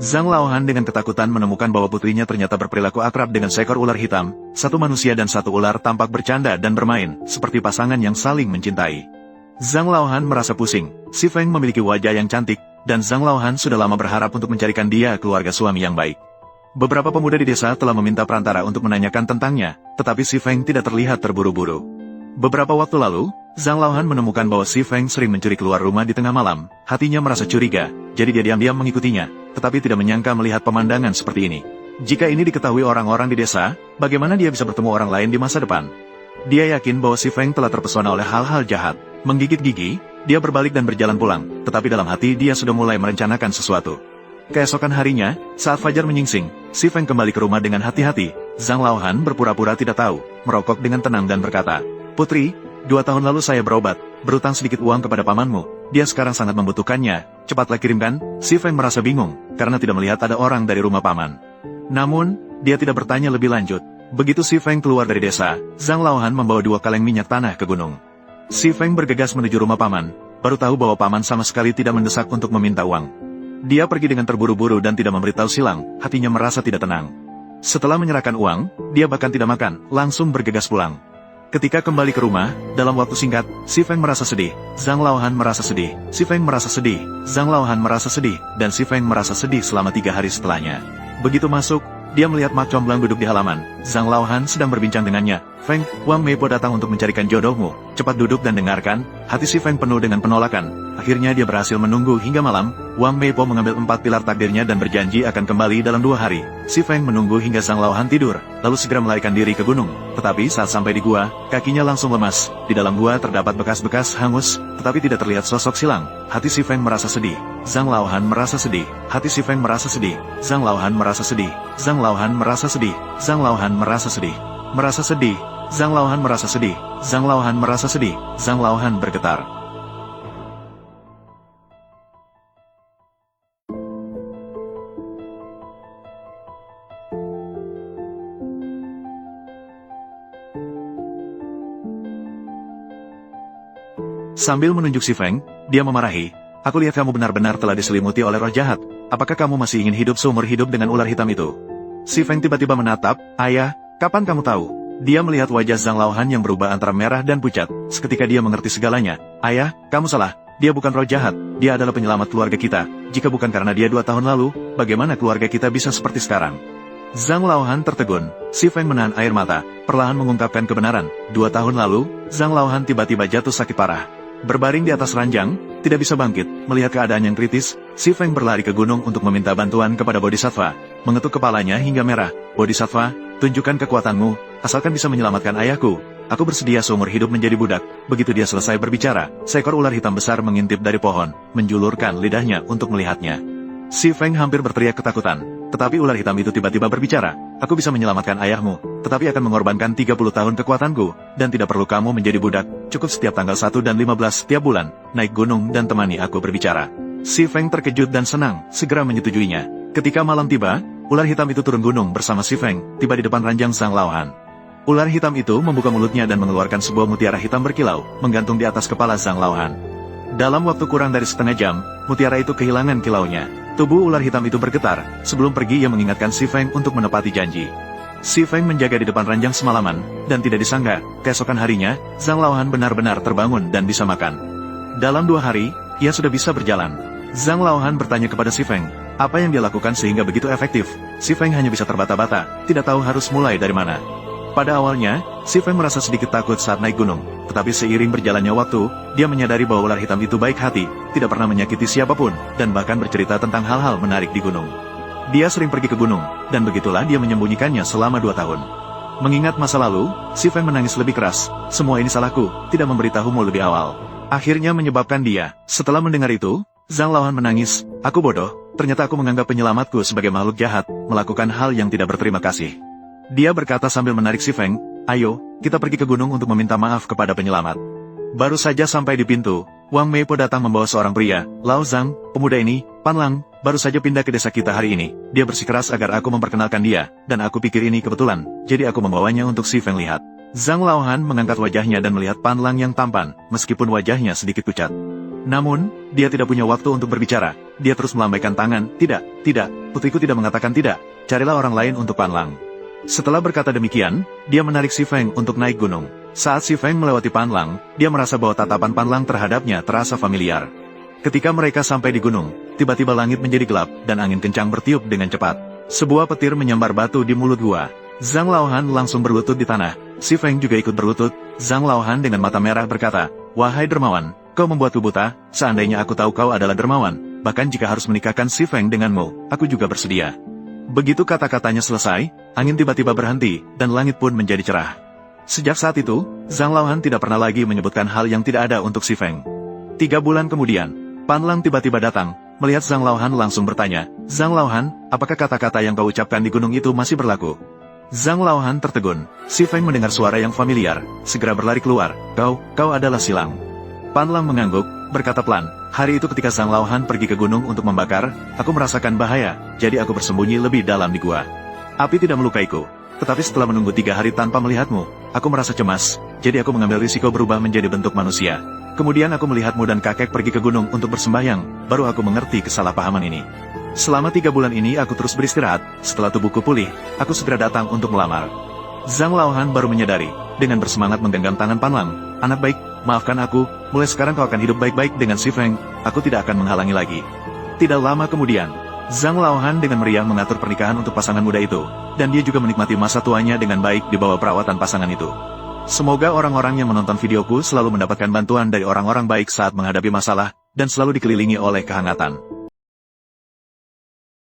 Zhang Laohan dengan ketakutan menemukan bahwa putrinya ternyata berperilaku akrab dengan seekor ular hitam, satu manusia dan satu ular tampak bercanda dan bermain, seperti pasangan yang saling mencintai. Zhang Laohan merasa pusing, Si Feng memiliki wajah yang cantik, dan Zhang Laohan sudah lama berharap untuk mencarikan dia keluarga suami yang baik. Beberapa pemuda di desa telah meminta perantara untuk menanyakan tentangnya, tetapi Si Feng tidak terlihat terburu-buru. Beberapa waktu lalu, Zhang Laohan menemukan bahwa Si Feng sering mencuri keluar rumah di tengah malam, hatinya merasa curiga, jadi dia diam-diam mengikutinya, tetapi tidak menyangka melihat pemandangan seperti ini. Jika ini diketahui orang-orang di desa, bagaimana dia bisa bertemu orang lain di masa depan? Dia yakin bahwa Si Feng telah terpesona oleh hal-hal jahat. Menggigit gigi, dia berbalik dan berjalan pulang, tetapi dalam hati dia sudah mulai merencanakan sesuatu. Keesokan harinya, saat fajar menyingsing, Si Feng kembali ke rumah dengan hati-hati. Zhang Laohan berpura-pura tidak tahu, merokok dengan tenang dan berkata, "Putri, 2 tahun lalu saya berobat, berutang sedikit uang kepada pamanmu. Dia sekarang sangat membutuhkannya, cepatlah kirimkan." Si Feng merasa bingung, karena tidak melihat ada orang dari rumah paman. Namun, dia tidak bertanya lebih lanjut. Begitu Si Feng keluar dari desa, Zhang Laohan membawa 2 kaleng minyak tanah ke gunung. Si Feng bergegas menuju rumah paman, baru tahu bahwa paman sama sekali tidak mendesak untuk meminta uang. Dia pergi dengan terburu-buru dan tidak memberitahu Silang, hatinya merasa tidak tenang. Setelah menyerahkan uang, dia bahkan tidak makan, langsung bergegas pulang. Ketika kembali ke rumah, dalam waktu singkat, Si Feng merasa sedih, Zhang Laohan merasa sedih, Si Feng merasa sedih, Zhang Laohan merasa sedih, dan Si Feng merasa sedih selama 3 hari setelahnya. Begitu masuk, dia melihat Mak Comblang duduk di halaman. Zhang Laohan sedang berbincang dengannya. "Feng, Wang Meipo datang untuk mencarikan jodohmu. Cepat duduk dan dengarkan." Hati Si Feng penuh dengan penolakan. Akhirnya dia berhasil menunggu hingga malam. Wang Meipo mengambil 4 pilar takdirnya dan berjanji akan kembali dalam 2 hari. Si Feng menunggu hingga Zhang Laohan tidur, lalu segera melarikan diri ke gunung. Tetapi saat sampai di gua, kakinya langsung lemas. Di dalam gua terdapat bekas-bekas hangus, tetapi tidak terlihat sosok Silang. Hati Si Feng merasa sedih. Zhang Laohan merasa sedih. Hati Si Feng merasa sedih. Zhang Laohan merasa sedih. Zhang Laohan merasa sedih. Zhang Laohan merasa sedih. Merasa sedih. Zhang Laohan merasa sedih. Zhang Laohan merasa sedih. Zhang Laohan bergetar. Sambil menunjuk Si Feng, dia memarahi, "Aku lihat kamu benar-benar telah diselimuti oleh roh jahat. Apakah kamu masih ingin hidup seumur hidup dengan ular hitam itu?" Si Feng tiba-tiba menatap, "Ayah, kapan kamu tahu?" Dia melihat wajah Zhang Laohan yang berubah antara merah dan pucat. Seketika dia mengerti segalanya. "Ayah, kamu salah. Dia bukan roh jahat. Dia adalah penyelamat keluarga kita. Jika bukan karena dia 2 tahun lalu, bagaimana keluarga kita bisa seperti sekarang?" Zhang Laohan tertegun. Si Feng menahan air mata, perlahan mengungkapkan kebenaran. 2 tahun lalu, Zhang Laohan tiba-tiba jatuh sakit parah. Berbaring di atas ranjang, tidak bisa bangkit. Melihat keadaan yang kritis, Si Feng berlari ke gunung untuk meminta bantuan kepada Bodhisattva. Mengetuk kepalanya hingga merah. "Bodhisattva, tunjukkan kekuatanmu, asalkan bisa menyelamatkan ayahku. Aku bersedia seumur hidup menjadi budak." Begitu dia selesai berbicara, seekor ular hitam besar mengintip dari pohon, menjulurkan lidahnya untuk melihatnya. Si Feng hampir berteriak ketakutan, tetapi ular hitam itu tiba-tiba berbicara, "Aku bisa menyelamatkan ayahmu, tetapi akan mengorbankan 30 tahun kekuatanku, dan tidak perlu kamu menjadi budak. Cukup setiap tanggal 1 dan 15 setiap bulan, naik gunung dan temani aku berbicara." Si Feng terkejut dan senang, segera menyetujuinya. Ketika malam tiba, ular hitam itu turun gunung bersama Si Feng, tiba di depan ranjang Zhang Laohan. Ular hitam itu membuka mulutnya dan mengeluarkan sebuah mutiara hitam berkilau, menggantung di atas kepala Zhang Laohan. Dalam waktu kurang dari setengah jam, mutiara itu kehilangan kilaunya. Tubuh ular hitam itu bergetar. Sebelum pergi ia mengingatkan Si Feng untuk menepati janji. Si Feng menjaga di depan ranjang semalaman, dan tidak disangka, keesokan harinya, Zhang Laohan benar-benar terbangun dan bisa makan. Dalam 2 hari, ia sudah bisa berjalan. Zhang Laohan bertanya kepada Si Feng, apa yang dia lakukan sehingga begitu efektif. Si Feng hanya bisa terbata-bata, tidak tahu harus mulai dari mana. Pada awalnya, Si Feng merasa sedikit takut saat naik gunung, tetapi seiring berjalannya waktu, dia menyadari bahwa ular hitam itu baik hati, tidak pernah menyakiti siapapun, dan bahkan bercerita tentang hal-hal menarik di gunung. Dia sering pergi ke gunung, dan begitulah dia menyembunyikannya selama 2 tahun. Mengingat masa lalu, Si Feng menangis lebih keras. "Semua ini salahku, tidak memberitahumu lebih awal." Akhirnya menyebabkan dia. Setelah mendengar itu, Zhang Laohan menangis, "Aku bodoh, ternyata aku menganggap penyelamatku sebagai makhluk jahat, melakukan hal yang tidak berterima kasih." Dia berkata sambil menarik Si Feng, "Ayo, kita pergi ke gunung untuk meminta maaf kepada penyelamat." Baru saja sampai di pintu, Wang Meipo datang membawa seorang pria. "Lao Zhang, pemuda ini, Pan Lang, baru saja pindah ke desa kita hari ini. Dia bersikeras agar aku memperkenalkan dia, dan aku pikir ini kebetulan, jadi aku membawanya untuk Si Feng lihat." Zhang Laohan mengangkat wajahnya dan melihat Pan Lang yang tampan, meskipun wajahnya sedikit pucat. Namun, dia tidak punya waktu untuk berbicara. Dia terus melambaikan tangan. Tidak, putriku tidak mengatakan tidak. Carilah orang lain untuk Pan Lang. Setelah berkata demikian, dia menarik Si Feng untuk naik gunung. Saat Si Feng melewati Pan Lang, dia merasa bahwa tatapan Pan Lang terhadapnya terasa familiar. Ketika mereka sampai di gunung, tiba-tiba langit menjadi gelap dan angin kencang bertiup dengan cepat. Sebuah petir menyambar batu di mulut gua. Zhang Laohan langsung berlutut di tanah. Si Feng juga ikut berlutut. Zhang Laohan dengan mata merah berkata, "Wahai dermawan, kau membuatku buta. Seandainya aku tahu kau adalah dermawan, bahkan jika harus menikahkan Si Feng denganmu, aku juga bersedia." Begitu kata-katanya selesai, angin tiba-tiba berhenti, dan langit pun menjadi cerah. Sejak saat itu, Zhang Laohan tidak pernah lagi menyebutkan hal yang tidak ada untuk Si Feng. 3 bulan kemudian, Pan Lang tiba-tiba datang. Melihat Zhang Laohan langsung bertanya, "Zhang Laohan, apakah kata-kata yang kau ucapkan di gunung itu masih berlaku?" Zhang Laohan tertegun. Si Feng mendengar suara yang familiar, segera berlari keluar. Kau adalah Silang." Pan Lang mengangguk, berkata pelan, "Hari itu ketika Zhang Laohan pergi ke gunung untuk membakar, aku merasakan bahaya, jadi aku bersembunyi lebih dalam di gua. Api tidak melukaiku, tetapi setelah menunggu 3 hari tanpa melihatmu, aku merasa cemas, jadi aku mengambil risiko berubah menjadi bentuk manusia. Kemudian aku melihatmu dan kakek pergi ke gunung untuk bersembahyang, baru aku mengerti kesalahpahaman ini. Selama 3 bulan ini aku terus beristirahat, setelah tubuhku pulih, aku segera datang untuk melamar." Zhang Laohan baru menyadari, dengan bersemangat menggenggam tangan Pan Lang, "Anak baik, maafkan aku, mulai sekarang kau akan hidup baik-baik dengan Si Feng, aku tidak akan menghalangi lagi." Tidak lama kemudian, Zhang Laohan dengan meriah mengatur pernikahan untuk pasangan muda itu, dan dia juga menikmati masa tuanya dengan baik di bawah perawatan pasangan itu. Semoga orang-orang yang menonton videoku selalu mendapatkan bantuan dari orang-orang baik saat menghadapi masalah, dan selalu dikelilingi oleh kehangatan.